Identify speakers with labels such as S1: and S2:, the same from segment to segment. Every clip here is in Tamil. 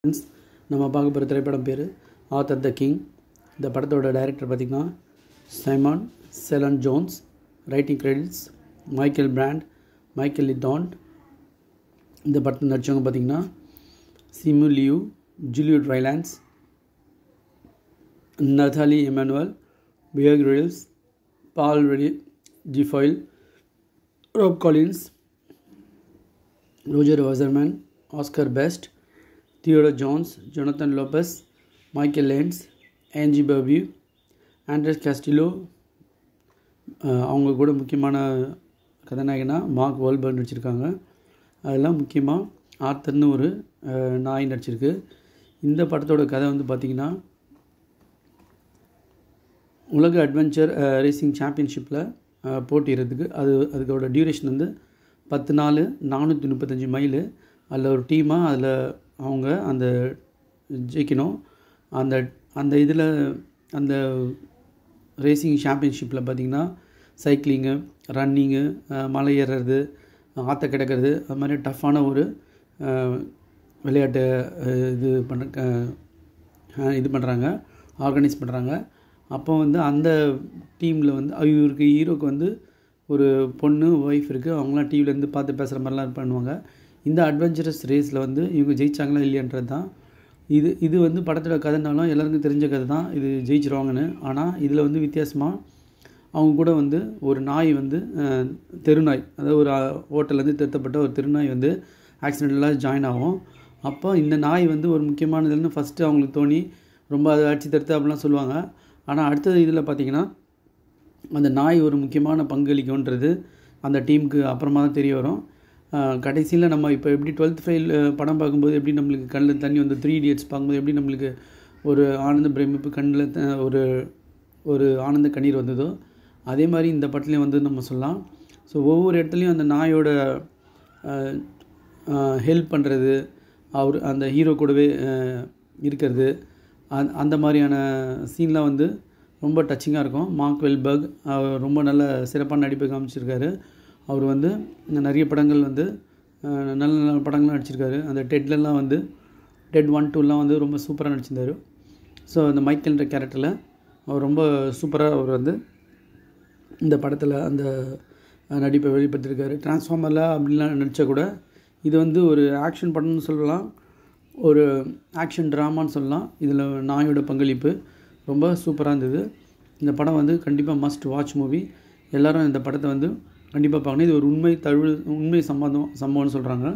S1: நம்ம பார்க்க போகிற திரைப்படம் பேர் ஆர்தர் த கிங். இந்த படத்தோட டைரக்டர் பார்த்திங்கன்னா Simon Cellan Jones. Writing credits Michael Brandt, Michael Lidant. இந்த படத்தில் நடித்தவங்க பார்த்திங்கன்னா Simu Liu, Juliet Rylance, Nathalie Emmanuel, Bear Grylls, Paul Reddy Guilfoyle, Rob Collins, Roger Wasserman, Oscar Best, Theodore Johns, Jonathan Lopez, Michael Landes, Angie Purfew, Andres Castillo. அவங்க கூட முக்கியமான கதாநாயகனாக மார்க் வால்பர்க் நடிச்சிருக்காங்க. அதெல்லாம் முக்கியமாக ஆர்தர்னு ஒரு நாய் நடிச்சிருக்கு. இந்த படத்தோட கதை வந்து பார்த்திங்கன்னா, உலக அட்வென்ச்சர் ரேசிங் சாம்பியன்ஷிப்பில் போட்டிடுறதுக்கு அதுக்கோட டியூரேஷன் வந்து 10 நாள் 435 மைலு. அதில் ஒரு டீமாக அதில் அவங்க அந்த ஜெயிக்கணும். அந்த இதில் அந்த ரேசிங் சாம்பியன்ஷிப்பில் பார்த்திங்கன்னா சைக்கிளிங்கு, ரன்னிங்கு, மலை ஏறுறது, ஆற்ற கிடக்கிறது, அது மாதிரி டஃப்பான ஒரு விளையாட்டு இது பண்ணுறாங்க, ஆர்கனைஸ் பண்ணுறாங்க. அப்போ வந்து அந்த டீமில் வந்து இவருக்கு ஹீரோக்கு வந்து ஒரு பொண்ணு ஒய்ஃப் இருக்குது. அவங்களாம் டிவிலேருந்து பார்த்து பேசுகிற மாதிரிலாம் பண்ணுவாங்க. இந்த அட்வென்ச்சரஸ் ரேஸில் வந்து இவங்க ஜெயிச்சாங்களா இல்லையன்றது தான் இது வந்து படத்தோட கதைனாலும் எல்லாருக்கும் தெரிஞ்ச கதை தான், இது ஜெயிச்சிருவாங்கன்னு. ஆனால் இதில் வந்து வித்தியாசமாக அவங்க கூட வந்து ஒரு நாய் வந்து தெருநாய், அதாவது ஒரு ஹோட்டல்லேருந்து திருத்தப்பட்ட ஒரு தெருநாய் வந்து ஆக்சிடென்டலாக ஜாயின் ஆகும். அப்போ இந்த நாய் வந்து ஒரு முக்கியமானதுன்னு ஃபஸ்ட்டு அவங்களுக்கு தோணி ரொம்ப அதை அடிச்சு தடுத்து அப்படிலாம் சொல்லுவாங்க. ஆனால் அடுத்தது இதில் பார்த்திங்கன்னா அந்த நாய் ஒரு முக்கியமான பங்களிக்கும்ன்றது அந்த டீமுக்கு அப்புறமா தான் தெரிய வரும். கடைசியில் நம்ம இப்போ எப்படி 12th ஃபெயில் படம் பார்க்கும்போது எப்படி நம்மளுக்கு கண்ணில் தண்ணி வந்து 3 Idiots பார்க்கும்போது எப்படி நம்மளுக்கு ஒரு ஆனந்த பிரமிப்பு கண்ணில் ஒரு ஆனந்த கண்ணீர் வந்ததோ, அதே மாதிரி இந்த படத்துலேயும் வந்து நம்ம சொல்லலாம். ஸோ ஒவ்வொரு இடத்துலையும் அந்த நாயோட ஹெல்ப் பண்ணுறது, அவர் அந்த ஹீரோ கூடவே இருக்கிறது, அந்த மாதிரியான சீன்லாம் வந்து ரொம்ப டச்சிங்காக இருக்கும். மார்க் வால்பர்க் ரொம்ப நல்ல சிறப்பான நடிப்பை காமிச்சிருக்காரு. அவர் வந்து நிறைய படங்கள் வந்து நல்ல நல்ல படங்கள்லாம் நடிச்சிருக்காரு. அந்த டெட்லலாம் வந்து டெட் 1, 2லாம் வந்து ரொம்ப சூப்பராக நடிச்சிருந்தார். ஸோ அந்த மைக்கேல்ன்ற கேரக்டரில் அவர் ரொம்ப சூப்பராக அவர் வந்து இந்த படத்தில் அந்த நடிப்பை வெளிப்படுத்தியிருக்காரு. டிரான்ஸ்ஃபார்மரில் அப்படின்லாம் நடித்தா கூட இது வந்து ஒரு ஆக்ஷன் படம்னு சொல்லலாம், ஒரு ஆக்ஷன் ட்ராமான்னு சொல்லலாம். இதில் நாயோட பங்களிப்பு ரொம்ப சூப்பராக இருந்தது. இந்த படம் வந்து கண்டிப்பாக மஸ்ட் வாட்ச் மூவி. எல்லோரும் இந்த படத்தை வந்து கண்டிப்பாக பார்க்கணும். இது ஒரு உண்மை சம்பவம்னு சொல்கிறாங்க.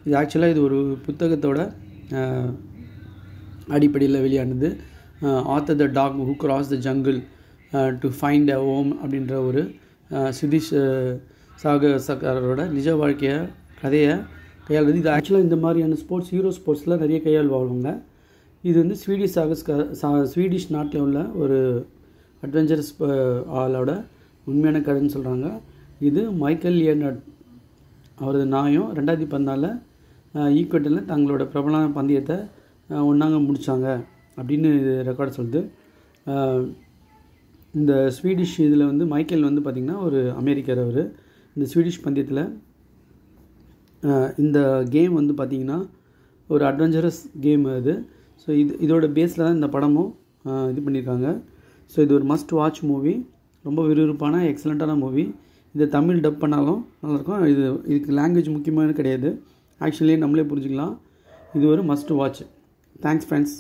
S1: இது ஆக்சுவலாக இது ஒரு புத்தகத்தோட அடிப்படையில் வெளியானது. Arthur the dog who cross the jungle to find a home அப்படின்ற ஒரு சுதீஷ் சாகரோட நிஜ வாழ்க்கையை கதையை கையாளுது. இது ஆக்சுவலாக இந்த மாதிரியான ஹீரோ ஸ்போர்ட்ஸில் நிறைய கையாளுவாங்க. இது வந்து ஸ்வீடிஷ் நாட்டில் உள்ள ஒரு அட்வென்ச்சரஸ் ஆளோட உண்மையான கதைன்னு சொல்கிறாங்க. இது மைக்கேல் லியோனார்ட் அவரது நாயும் 2014 ஈக்குவட்டில் தங்களோட பிரபலமான பந்தயத்தை ஒன்றாங்க முடித்தாங்க அப்படின்னு ரெக்கார்டு சொல்லுது. இந்த ஸ்வீடிஷ் இதில் வந்து மைக்கேல் வந்து பார்த்திங்கன்னா ஒரு அமெரிக்கர். அவர் இந்த ஸ்வீடிஷ் பந்தயத்தில் இந்த கேம் வந்து பார்த்திங்கன்னா ஒரு அட்வென்ச்சரஸ் கேம் அது. ஸோ இதோட பேஸில் தான் இந்த படமும் இது பண்ணியிருக்காங்க. ஸோ இது ஒரு மஸ்ட் வாட்ச் மூவி, ரொம்ப விறுவிறுப்பான எக்ஸலண்ட்டான மூவி. இதை தமிழ் டப் பண்ணாலும் நல்லாயிருக்கும். இதுக்கு லாங்குவேஜ் முக்கியமான கிடையாது, ஆக்சுவலி நம்மளே புரிஞ்சுக்கலாம். இது ஒரு மஸ்ட் வாட்ச். Thanks friends.